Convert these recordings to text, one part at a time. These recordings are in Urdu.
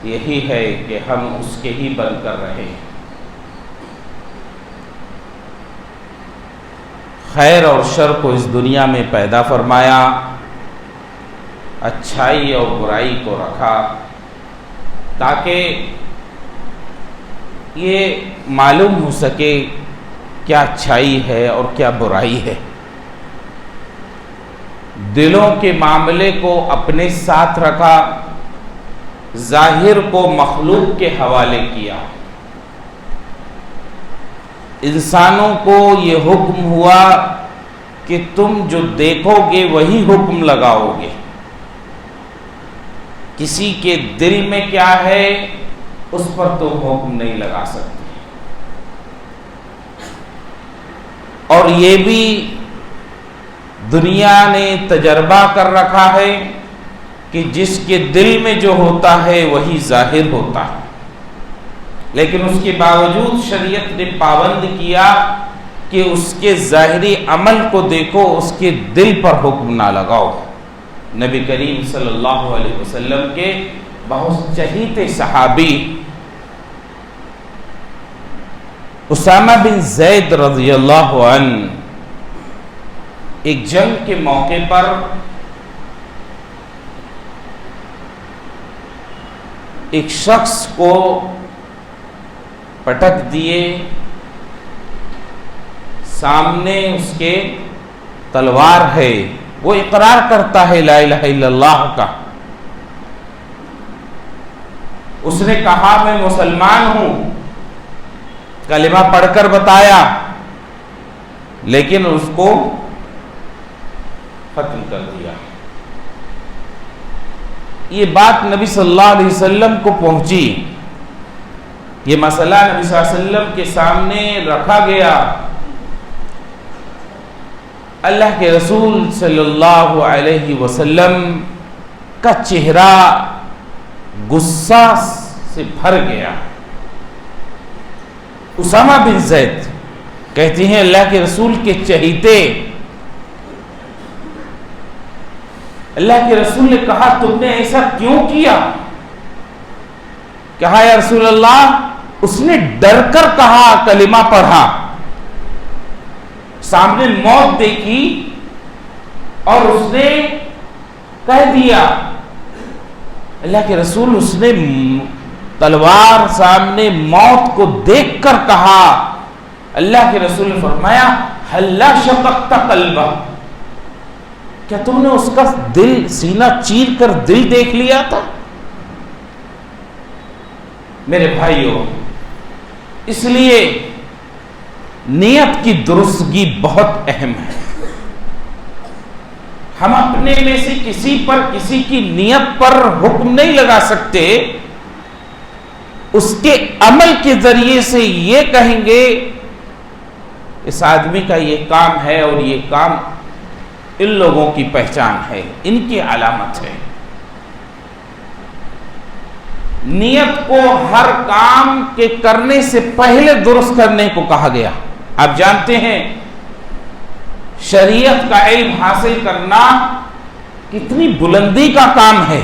یہی ہے کہ ہم اس کے ہی بن کر رہے ہیں۔ خیر اور شر کو اس دنیا میں پیدا فرمایا، اچھائی اور برائی کو رکھا، تاکہ یہ معلوم ہو سکے کیا اچھائی ہے اور کیا برائی ہے۔ دلوں کے معاملے کو اپنے ساتھ رکھا، ظاہر کو مخلوق کے حوالے کیا۔ انسانوں کو یہ حکم ہوا کہ تم جو دیکھو گے وہی حکم لگاؤ گے۔ کسی کے دل میں کیا ہے اس پر تم حکم نہیں لگا سکتے۔ اور یہ بھی دنیا نے تجربہ کر رکھا ہے کہ جس کے دل میں جو ہوتا ہے وہی ظاہر ہوتا ہے، لیکن اس کے باوجود شریعت نے پابند کیا کہ اس کے ظاہری عمل کو دیکھو، اس کے دل پر حکم نہ لگاؤ۔ نبی کریم صلی اللہ علیہ وسلم کے بہت چہیتے صحابی اسامہ بن زید رضی اللہ عنہ ایک جنگ کے موقع پر ایک شخص کو پٹک دیے، سامنے اس کے تلوار ہے، وہ اقرار کرتا ہے لا الہ الا اللہ کا۔ اس نے کہا میں مسلمان ہوں، کلمہ پڑھ کر بتایا، لیکن اس کو ختم کر دیا۔ یہ بات نبی صلی اللہ علیہ وسلم کو پہنچی، یہ مسئلہ نبی صلی اللہ علیہ وسلم کے سامنے رکھا گیا۔ اللہ کے رسول صلی اللہ علیہ وسلم کا چہرہ غصہ سے بھر گیا۔ اسامہ بن زید کہتی ہیں اللہ کے رسول کے چہیتے، اللہ کے رسول نے کہا تم نے ایسا کیوں کیا؟ کہا یا رسول اللہ اس نے ڈر کر کہا، کلمہ پڑھا، سامنے موت دیکھی اور اس نے کہہ دیا۔ اللہ کے رسول اس نے تلوار سامنے موت کو دیکھ کر کہا۔ اللہ کے رسول نے فرمایا ہلا شققت قلبہ، کیا تم نے اس کا دل سینہ چیر کر دل دیکھ لیا تھا؟ میرے بھائیوں، اس لیے نیت کی درستگی بہت اہم ہے۔ ہم اپنے میں سے کسی پر کسی کی نیت پر حکم نہیں لگا سکتے، اس کے عمل کے ذریعے سے یہ کہیں گے اس آدمی کا یہ کام ہے اور یہ کام ان لوگوں کی پہچان ہے، ان کی علامت ہے۔ نیت کو ہر کام کے کرنے سے پہلے درست کرنے کو کہا گیا۔ آپ جانتے ہیں شریعت کا علم حاصل کرنا کتنی بلندی کا کام ہے،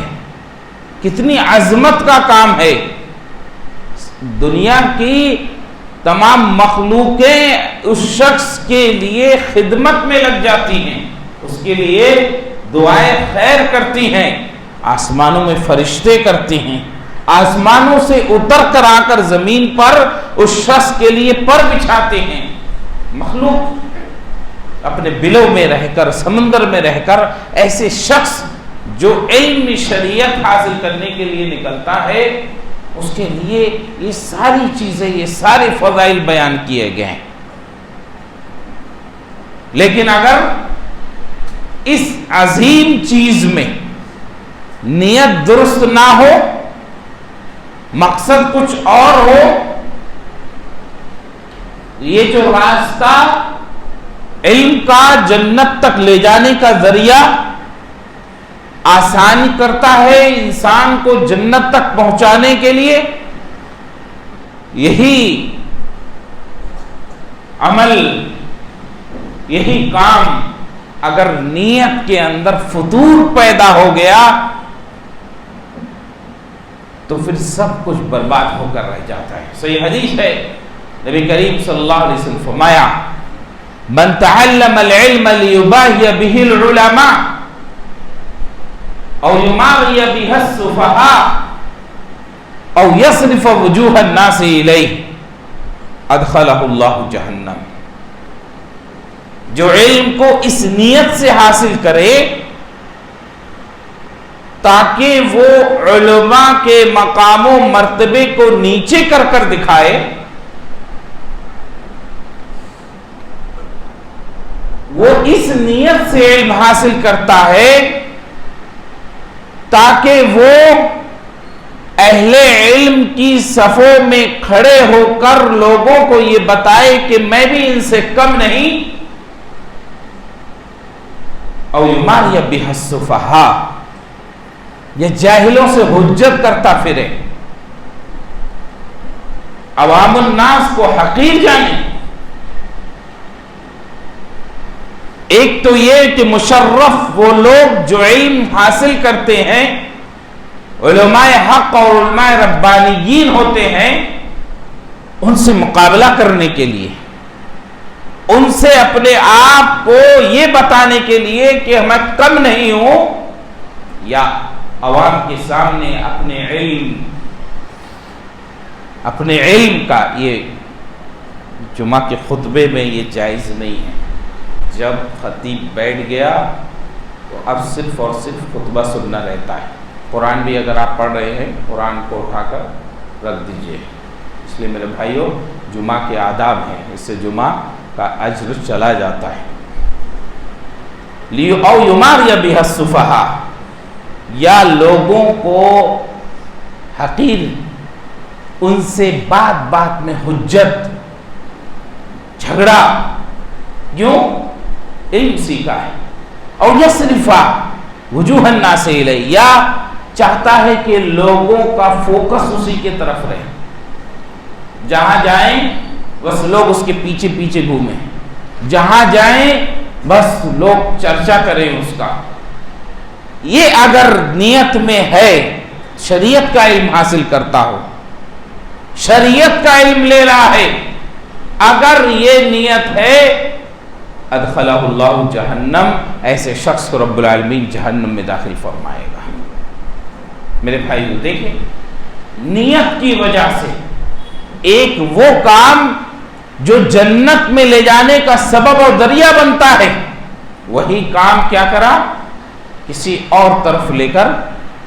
کتنی عظمت کا کام ہے۔ دنیا کی تمام مخلوقیں اس شخص کے لیے خدمت میں لگ جاتی ہیں، اس کے لیے دعائیں خیر کرتی ہیں، آسمانوں میں فرشتے کرتی ہیں، آسمانوں سے اتر کر آ کر زمین پر اس شخص کے لیے پر بچھاتے ہیں۔ مخلوق اپنے بلوں میں رہ کر، سمندر میں رہ کر، ایسے شخص جو علم شریعت حاصل کرنے کے لیے نکلتا ہے، اس کے لیے یہ ساری چیزیں، یہ سارے فضائل بیان کیے گئے ہیں۔ لیکن اگر اس عظیم چیز میں نیت درست نہ ہو، مقصد کچھ اور ہو، یہ جو راستہ علم کا جنت تک لے جانے کا ذریعہ آسانی کرتا ہے انسان کو جنت تک پہنچانے کے لیے، یہی عمل، یہی کام اگر نیت کے اندر فتور پیدا ہو گیا تو پھر سب کچھ برباد ہو کر رہ جاتا ہے. صحیح حدیث ہے، نبی کریم صلی اللہ علیہ وسلم فرمایا من تعلم العلم لیباہی بہ العلماء او یماری بہ السفہاء او یصرف وجوہ الناس الیہ ادخلہ اللہ جہنم. جو علم کو اس نیت سے حاصل کرے تاکہ وہ علماء کے مقام و مرتبے کو نیچے کر کر دکھائے، وہ اس نیت سے علم حاصل کرتا ہے تاکہ وہ اہل علم کی صفوں میں کھڑے ہو کر لوگوں کو یہ بتائے کہ میں بھی ان سے کم نہیں. او یماری بہ السفہاء، یہ جاہلوں سے حجت کرتا پھرے، عوام الناس کو حقیر جانے. ایک تو یہ کہ مشرف وہ لوگ جو علم حاصل کرتے ہیں، علماء حق اور علماء ربانیین ہوتے ہیں، ان سے مقابلہ کرنے کے لیے، ان سے اپنے آپ کو یہ بتانے کے لیے کہ میں کم نہیں ہوں، یا عوام کے سامنے اپنے علم کا. یہ جمعہ کے خطبے میں یہ جائز نہیں ہے. جب خطیب بیٹھ گیا تو اب صرف اور صرف خطبہ سننا رہتا ہے. قرآن بھی اگر آپ پڑھ رہے ہیں قرآن کو اٹھا کر رکھ دیجئے. اس لیے میرے بھائیوں جمعہ کے آداب ہیں، اس سے جمعہ کا اجر چلا جاتا ہے. او یماری بہ السفہاء، یا لوگوں کو حقیر، ان سے بات بات میں حجت، جھگڑا، کیوں؟ علم سیکھا ہے. اور یصرف وجوہ الناس الیہ، یا چاہتا ہے کہ لوگوں کا فوکس اسی کے طرف رہے، جہاں جائیں بس لوگ اس کے پیچھے پیچھے گھومیں، جہاں جائیں بس لوگ چرچا کریں اس کا. یہ اگر نیت میں ہے، شریعت کا علم حاصل کرتا ہو، شریعت کا علم لے رہا ہے، اگر یہ نیت ہے ادخلہ اللہ جہنم، ایسے شخص کو رب العالمین جہنم میں داخل فرمائے گا. میرے بھائیو دیکھیں، نیت کی وجہ سے ایک وہ کام جو جنت میں لے جانے کا سبب اور ذریعہ بنتا ہے، وہی کام کیا کرا؟ کسی اور طرف لے کر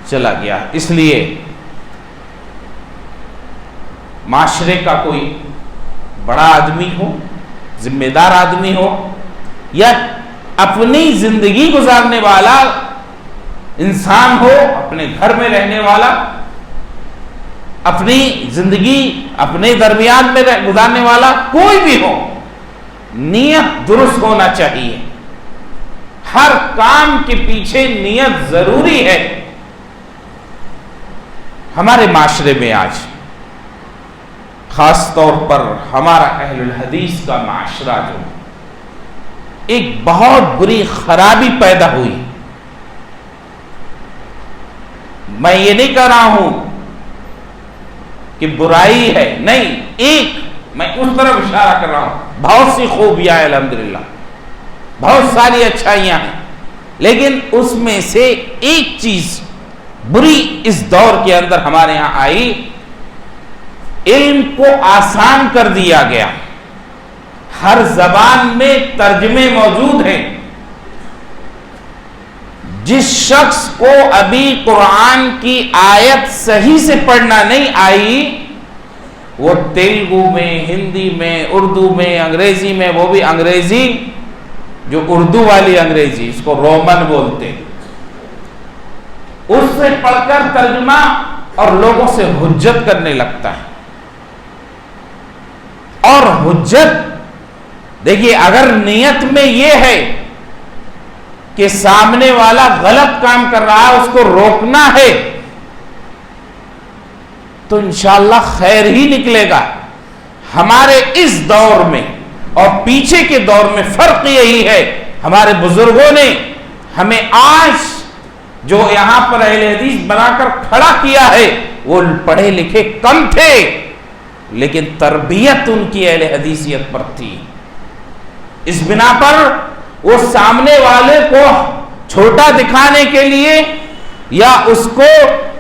چلا گیا. اس لیے معاشرے کا کوئی بڑا آدمی ہو، ذمہ دار آدمی ہو، یا اپنی زندگی گزارنے والا انسان ہو، اپنے گھر میں رہنے والا، اپنی زندگی اپنے درمیان میں گزارنے والا کوئی بھی ہو، نیت درست ہونا چاہیے. ہر کام کے پیچھے نیت ضروری ہے. ہمارے معاشرے میں آج خاص طور پر ہمارا اہل الحدیث کا معاشرہ جو ایک بہت بری خرابی پیدا ہوئی. میں یہ نہیں کہہ رہا ہوں کہ برائی ہے، نہیں، ایک میں اس طرف اشارہ کر رہا ہوں. بہت سی خوبیاں ہیں الحمدللہ، بہت ساری اچھائیاں ہیں، لیکن اس میں سے ایک چیز بری اس دور کے اندر ہمارے ہاں آئی، علم کو آسان کر دیا گیا. ہر زبان میں ترجمے موجود ہیں. جس شخص کو ابھی قرآن کی آیت صحیح سے پڑھنا نہیں آئی، وہ تیلگو میں، ہندی میں، اردو میں، انگریزی میں، وہ بھی انگریزی جو اردو والی انگریزی، اس کو رومن بولتے، اس سے پڑھ کر ترجمہ اور لوگوں سے حجت کرنے لگتا ہے. اور حجت دیکھیے، اگر نیت میں یہ ہے کہ سامنے والا غلط کام کر رہا ہے، اس کو روکنا ہے، تو انشاءاللہ خیر ہی نکلے گا. ہمارے اس دور میں اور پیچھے کے دور میں فرق یہی ہے، ہمارے بزرگوں نے ہمیں آج جو یہاں پر اہل حدیث بنا کر کھڑا کیا ہے، وہ پڑھے لکھے کم تھے لیکن تربیت ان کی اہل حدیثیت پر تھی. اس بنا پر وہ سامنے والے کو چھوٹا دکھانے کے لیے یا اس کو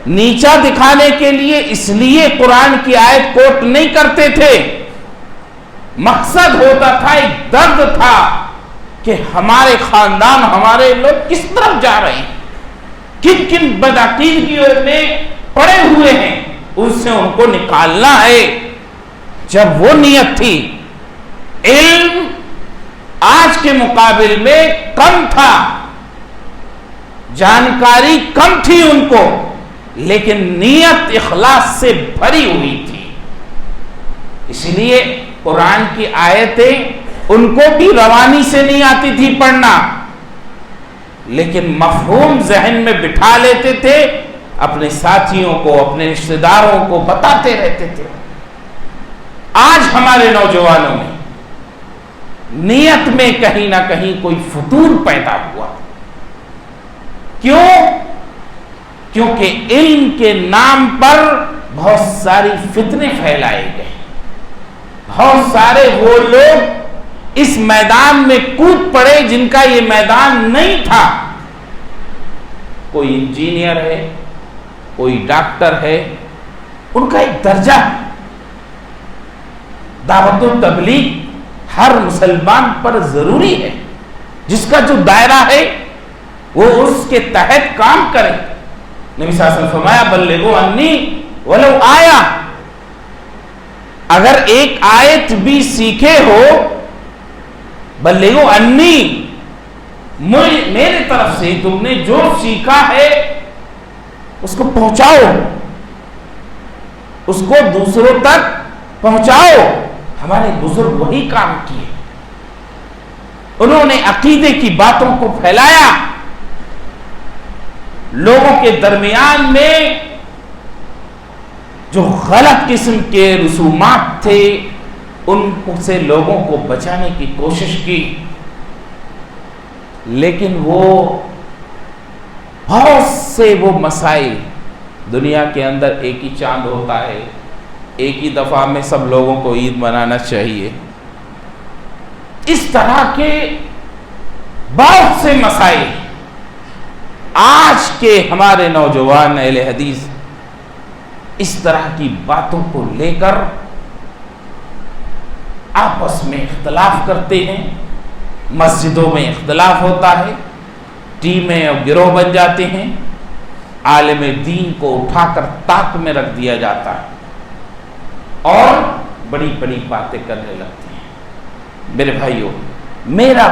نیچا دکھانے کے لیے اس لیے قرآن کی آیت کوٹ نہیں کرتے تھے. مقصد ہوتا تھا، ایک درد تھا کہ ہمارے خاندان، ہمارے لوگ کس طرف جا رہے ہیں، کن کن بدعقیدگیوں میں پڑے ہوئے ہیں، ان سے ان کو نکالنا ہے. جب وہ نیت تھی، علم آج کے مقابل میں کم تھا، جانکاری کم تھی ان کو، لیکن نیت اخلاص سے بھری ہوئی تھی. اس لیے قرآن کی آیتیں ان کو بھی روانی سے نہیں آتی تھی پڑھنا، لیکن مفہوم ذہن میں بٹھا لیتے تھے، اپنے ساتھیوں کو، اپنے رشتہ داروں کو بتاتے رہتے تھے. آج ہمارے نوجوانوں میں نیت میں کہیں نہ کہیں کوئی فتور پیدا ہوا. کیوں؟ کیونکہ علم کے نام پر بہت ساری فتنے پھیلائے گئے. بہت سارے وہ لوگ اس میدان میں کود پڑے جن کا یہ میدان نہیں تھا. کوئی انجینئر ہے، کوئی ڈاکٹر ہے، ان کا ایک درجہ ہے. دعوت و تبلیغ ہر مسلمان پر ضروری ہے. جس کا جو دائرہ ہے وہ اس کے تحت کام کرے. نبی صلی اللہ علیہ وسلم فرمایا بلغوا انی ولو آیا، اگر ایک آیت بھی سیکھے ہو، بلغوا انی، میرے طرف سے تم نے جو سیکھا ہے اس کو پہنچاؤ، اس کو دوسروں تک پہنچاؤ. ہمارے بزرگ وہی کام کیے. انہوں نے عقیدے کی باتوں کو پھیلایا. لوگوں کے درمیان میں جو غلط قسم کے رسومات تھے ان سے لوگوں کو بچانے کی کوشش کی، لیکن وہ بہت سے وہ مسائل، دنیا کے اندر ایک ہی چاند ہوتا ہے، ایک ہی دفعہ میں سب لوگوں کو عید منانا چاہیے، اس طرح کے بہت سے مسائل آج کے ہمارے نوجوان اہل حدیث اس طرح کی باتوں کو لے کر آپس میں اختلاف کرتے ہیں. مسجدوں میں اختلاف ہوتا ہے، ٹیمیں اور گروہ بن جاتے ہیں، عالم دین کو اٹھا کر طاق میں رکھ دیا جاتا ہے اور بڑی بڑی باتیں کرنے لگتے ہیں. میرے بھائیوں، میرا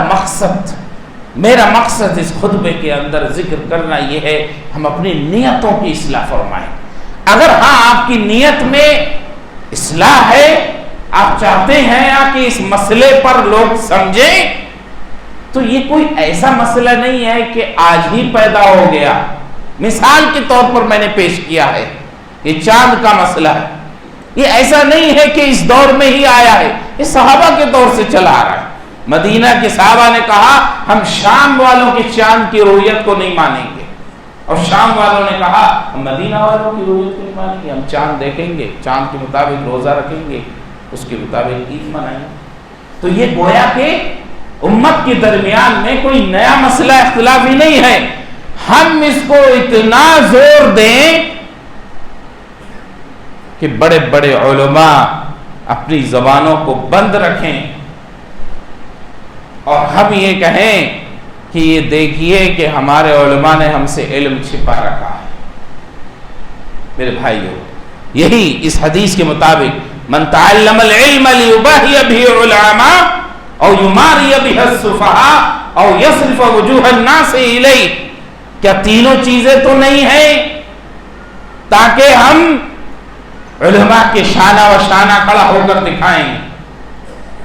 مقصد اس خطبے کے اندر ذکر کرنا یہ ہے، ہم اپنی نیتوں کی اصلاح فرمائیں. اگر ہاں آپ کی نیت میں اصلاح ہے، آپ چاہتے ہیں کہ اس مسئلے پر لوگ سمجھیں، تو یہ کوئی ایسا مسئلہ نہیں ہے کہ آج ہی پیدا ہو گیا. مثال کے طور پر میں نے پیش کیا ہے، یہ چاند کا مسئلہ ہے. یہ ایسا نہیں ہے کہ اس دور میں ہی آیا ہے، یہ صحابہ کے دور سے چلا آ رہا ہے. مدینہ کے صحابہ نے کہا ہم شام والوں کے چاند کی رؤیت کو نہیں مانیں گے، اور شام والوں نے کہا ہم مدینہ والوں کی رؤیت کو نہیں مانیں گے، ہم چاند دیکھیں گے، چاند کے مطابق روزہ رکھیں گے، اس کے مطابق عید منائیں گے. تو یہ گویا کہ امت کے درمیان میں کوئی نیا مسئلہ اختلافی نہیں ہے. ہم اس کو اتنا زور دیں کہ بڑے بڑے علماء اپنی زبانوں کو بند رکھیں اور ہم یہ کہیں کہ یہ دیکھیے کہ ہمارے علماء نے ہم سے علم چھپا رکھا ہے. میرے بھائیو، یہی اس حدیث کے مطابق من تعلم العلم لیباہی بہ العلماء او یماری بہ السفہاء او یصرف وجوہ الناس الیہ. کیا تینوں چیزیں تو نہیں ہیں تاکہ ہم علماء کے شانہ و شانہ کھڑا ہو کر دکھائیں؟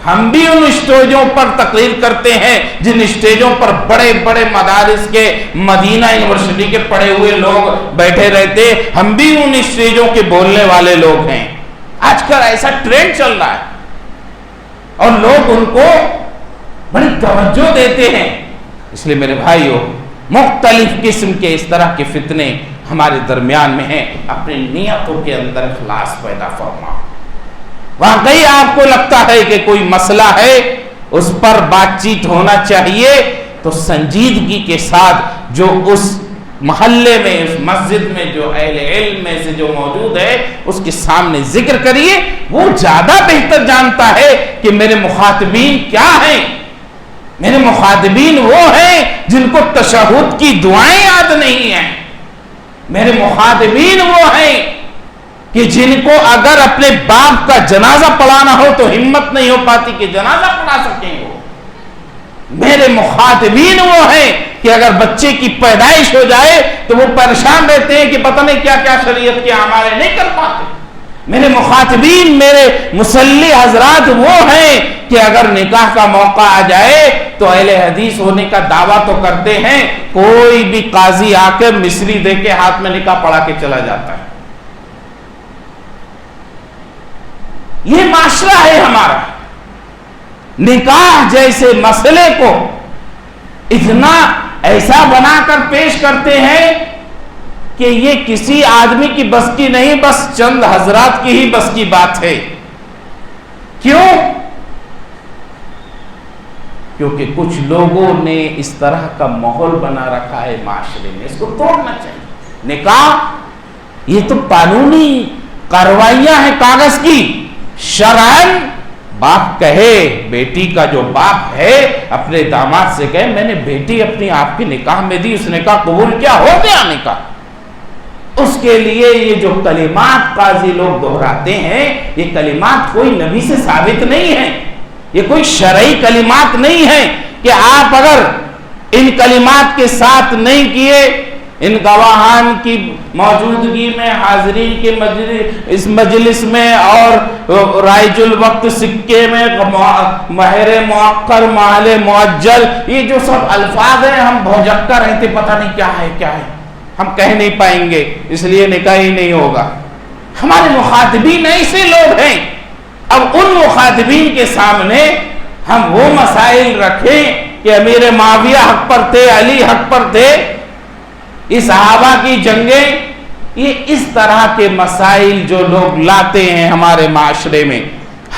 ہم بھی ان اسٹیجوں پر تقریر کرتے ہیں جن اسٹیجوں پر بڑے بڑے مدارس کے، مدینہ یونیورسٹی کے پڑھے ہوئے لوگ بیٹھے رہتے، ہم بھی ان اسٹیجوں کے بولنے والے لوگ ہیں. آج کل ایسا ٹرینڈ چل رہا ہے اور لوگ ان کو بڑی توجہ دیتے ہیں. اس لیے میرے بھائیوں، مختلف قسم کے اس طرح کے فتنے ہمارے درمیان میں ہے، اپنی نیتوں کے اندر اخلاص پیدا فرما۔ واقعی آپ کو لگتا ہے کہ کوئی مسئلہ ہے، اس پر بات چیت ہونا چاہیے، تو سنجیدگی کے ساتھ جو اس محلے میں، اس مسجد میں جو اہل علم میں سے جو موجود ہے، اس کے سامنے ذکر کریے۔ وہ زیادہ بہتر جانتا ہے کہ میرے مخاطبین کیا ہیں۔ میرے مخاطبین وہ ہیں جن کو تشہد کی دعائیں یاد نہیں ہیں۔ میرے مخاطبین وہ ہیں کہ جن کو اگر اپنے باپ کا جنازہ پڑھانا ہو تو ہمت نہیں ہو پاتی کہ جنازہ پڑھا سکیں وہ۔ میرے مخاطبین وہ ہیں کہ اگر بچے کی پیدائش ہو جائے تو وہ پریشان رہتے ہیں کہ پتہ نہیں کیا کیا شریعت کے اعمال نہیں کر پاتے۔ میرے مخاطبین، میرے مصلی حضرات وہ ہیں کہ اگر نکاح کا موقع آ جائے تو اہل حدیث ہونے کا دعویٰ تو کرتے ہیں، کوئی بھی قاضی آ کے مصری دے کے ہاتھ میں نکاح پڑھا کے چلا جاتا ہے۔ یہ معاشرہ ہے ہمارا۔ نکاح جیسے مسئلے کو اتنا ایسا بنا کر پیش کرتے ہیں کہ یہ کسی آدمی کی بس کی نہیں، بس چند حضرات کی ہی بس کی بات ہے۔ کیوں؟ کیونکہ کچھ لوگوں نے اس طرح کا ماحول بنا رکھا ہے معاشرے میں، اس کو توڑنا چاہیے۔ نکاح یہ تو قانونی کارروائیاں ہیں کاغذ کی۔ شرعاً باپ کہے، بیٹی کا جو باپ ہے اپنے داماد سے کہے میں نے بیٹی اپنی آپ کی نکاح میں دی، اس نے کہا قبول کیا، ہو گیا نکاح۔ اس کے لیے یہ جو کلمات قاضی لوگ دہراتے ہیں، یہ کلمات کوئی نبی سے ثابت نہیں ہیں، یہ کوئی شرعی کلمات نہیں ہیں کہ آپ اگر ان کلمات کے ساتھ نہیں کیے، ان گواہان کی موجودگی میں، حاضرین کے اس مجلس میں اور رائج الوقت سکے میں، مہر مؤخر، مال معجل، یہ جو سب الفاظ ہیں ہم بھوجکتا رہتے پتہ نہیں کیا ہے کیا ہے، ہم کہہ نہیں پائیں گے، اس لیے نکاح ہی نہیں ہوگا۔ ہمارے مخاطبین ایسے لوگ ہیں۔ اب ان مخاطبین کے سامنے ہم وہ مسائل رکھیں کہ امیر معاویہ حق پر تھے، علی حق پر تھے، اس صحابہ کی جنگیں، یہ اس طرح کے مسائل جو لوگ لاتے ہیں ہمارے معاشرے میں۔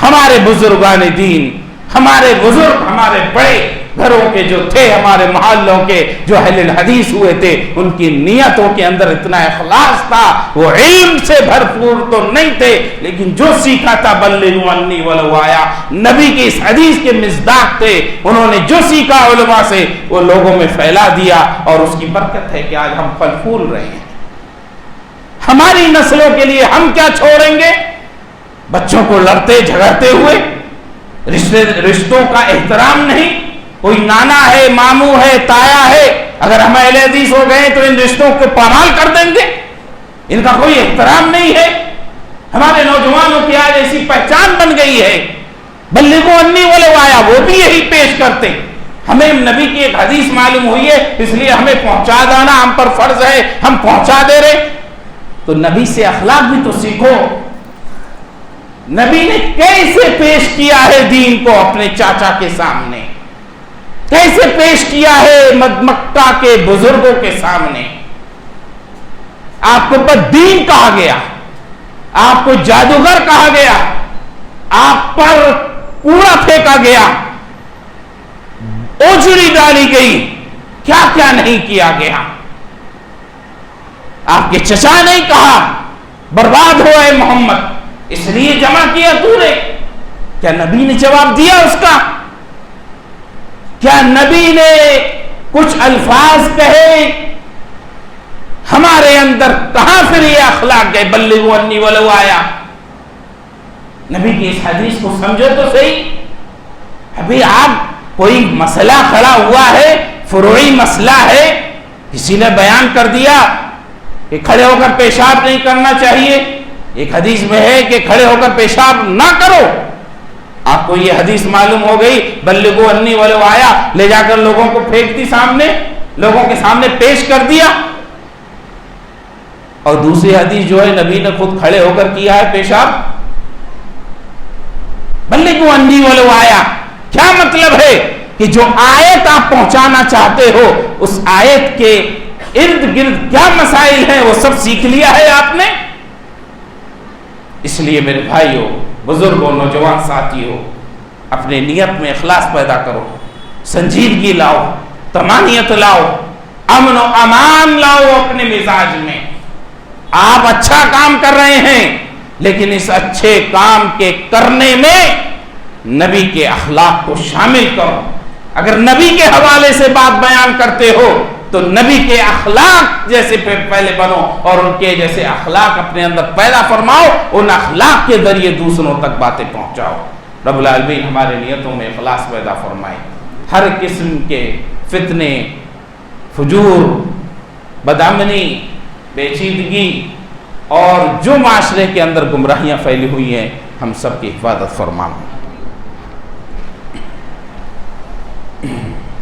ہمارے بزرگان دین، ہمارے بزرگ، ہمارے بڑے گھروں کے جو تھے، ہمارے محلوں کے جو اہل الحدیث ہوئے تھے، ان کی نیتوں کے اندر اتنا اخلاص تھا، وہ علم سے بھرپور تو نہیں تھے، لیکن جو سیکھا تھا بلغوا عنی ولو آیا، نبی کی اس حدیث کے مصداق تھے۔ انہوں نے جو سیکھا علماء سے وہ لوگوں میں پھیلا دیا، اور اس کی برکت ہے کہ آج ہم پھل پھول رہے ہیں۔ ہماری نسلوں کے لیے ہم کیا چھوڑیں گے؟ بچوں کو لڑتے جھگڑتے ہوئے، رشتوں کا احترام نہیں، کوئی نانا ہے، ماموں ہے، تایا ہے، اگر ہم اہل حدیث ہو گئے تو ان رشتوں کو پامال کر دیں گے، ان کا کوئی احترام نہیں ہے۔ ہمارے نوجوانوں کی آج ایسی پہچان بن گئی ہے، بلغوا عنی ولو آیا، وہ بھی یہی پیش کرتے۔ ہمیں نبی کی ایک حدیث معلوم ہوئی ہے، اس لیے ہمیں پہنچا دینا ہم پر فرض ہے، ہم پہنچا دے رہے۔ تو نبی سے اخلاق بھی تو سیکھو۔ نبی نے کیسے پیش کیا ہے دین کو اپنے چاچا کے سامنے، کیسے پیش کیا ہے مکہ کے بزرگوں کے سامنے۔ آپ کو بددین کہا گیا، آپ کو جادوگر کہا گیا، آپ پر کوڑا پھینکا گیا، اوجڑی ڈالی گئی، کیا کیا نہیں کیا گیا۔ آپ کے چچا نہیں کہا برباد ہو اے محمد، اس لیے جمع کیا تو نے؟ کیا نبی نے جواب دیا اس کا؟ کیا نبی نے کچھ الفاظ کہے؟ ہمارے اندر کہاں پھر یہ اخلاق گئے؟ بلغوا عنی ولو آیا۔ نبی کی اس حدیث کو سمجھو تو صحیح۔ ابھی آپ کوئی مسئلہ کھڑا ہوا ہے، فروعی مسئلہ ہے، کسی نے بیان کر دیا کہ کھڑے ہو کر پیشاب نہیں کرنا چاہیے، ایک حدیث میں ہے کہ کھڑے ہو کر پیشاب نہ کرو۔ آپ کو یہ حدیث معلوم ہو گئی، بلغوا عنی ولو آیا، لے جا کر لوگوں کو پھینک دی، سامنے لوگوں کے سامنے پیش کر دیا۔ اور دوسری حدیث جو ہے نبی نے خود کھڑے ہو کر کیا ہے پیشاب۔ بلغوا عنی ولو آیا، کیا مطلب ہے کہ جو آیت آپ پہنچانا چاہتے ہو اس آیت کے ارد گرد کیا مسائل ہیں وہ سب سیکھ لیا ہے آپ نے. اس لیے میرے بھائیوں، بزرگوں، نوجوان ساتھیوں، اپنے نیت میں اخلاص پیدا کرو، سنجیدگی لاؤ، طمانینت لاؤ، امن و امان لاؤ اپنے مزاج میں. آپ اچھا کام کر رہے ہیں، لیکن اس اچھے کام کے کرنے میں نبی کے اخلاق کو شامل کرو. اگر نبی کے حوالے سے بات بیان کرتے ہو تو نبی کے اخلاق جیسے پہلے بنو اور ان کے جیسے اخلاق اپنے اندر پیدا فرماؤ. ان اخلاق کے ذریعے دوسروں تک باتیں پہنچاؤ. رب العالمین ہمارے نیتوں میں اخلاص پیدا فرمائے. ہر قسم کے فتنے، فجور، بدامنی، پیچیدگی اور جو معاشرے کے اندر گمراہیاں پھیلی ہوئی ہیں، ہم سب کی حفاظت فرماؤ.